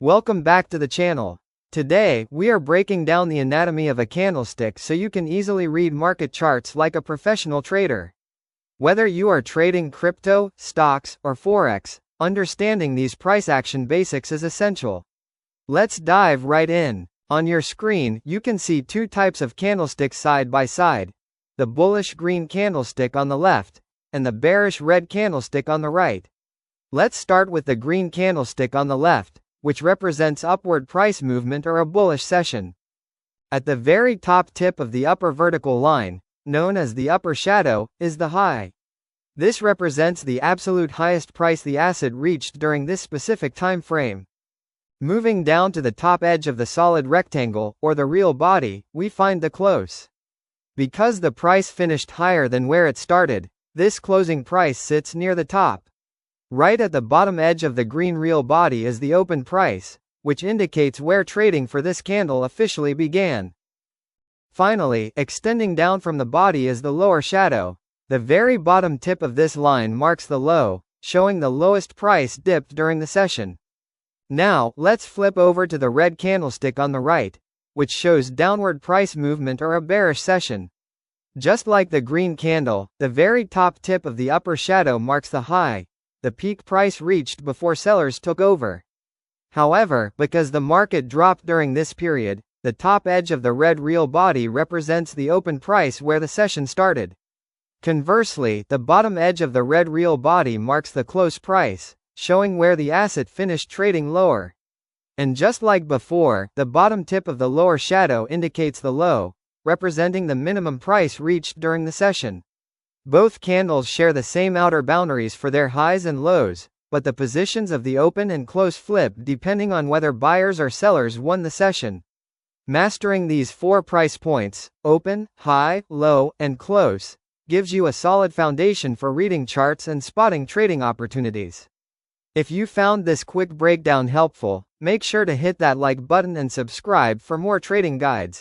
Welcome back to the channel. Today, we are breaking down the anatomy of a candlestick so you can easily read market charts like a professional trader. Whether you are trading crypto, stocks, or forex, understanding these price action basics is essential. Let's dive right in. On your screen, you can see two types of candlesticks side by side: the bullish green candlestick on the left, and the bearish red candlestick on the right. Let's start with the green candlestick on the left, which represents upward price movement or a bullish session. At the very top tip of the upper vertical line, known as the upper shadow, is the high. This represents the absolute highest price the asset reached during this specific time frame. Moving down to the top edge of the solid rectangle, or the real body, we find the close. Because the price finished higher than where it started, this closing price sits near the top. Right at the bottom edge of the green real body is the open price, which indicates where trading for this candle officially began. Finally, extending down from the body is the lower shadow. The very bottom tip of this line marks the low, showing the lowest price dipped during the session. Now, let's flip over to the red candlestick on the right, which shows downward price movement or a bearish session. Just like the green candle, the very top tip of the upper shadow marks the high, the peak price reached before sellers took over. However, because the market dropped during this period, the top edge of the red real body represents the open price where the session started. Conversely, the bottom edge of the red real body marks the close price, showing where the asset finished trading lower. And just like before, the bottom tip of the lower shadow indicates the low, representing the minimum price reached during the session. Both candles share the same outer boundaries for their highs and lows, but the positions of the open and close flip depending on whether buyers or sellers won the session. Mastering these 4 price points, open, high, low, and close, gives you a solid foundation for reading charts and spotting trading opportunities. If you found this quick breakdown helpful, make sure to hit that like button and subscribe for more trading guides.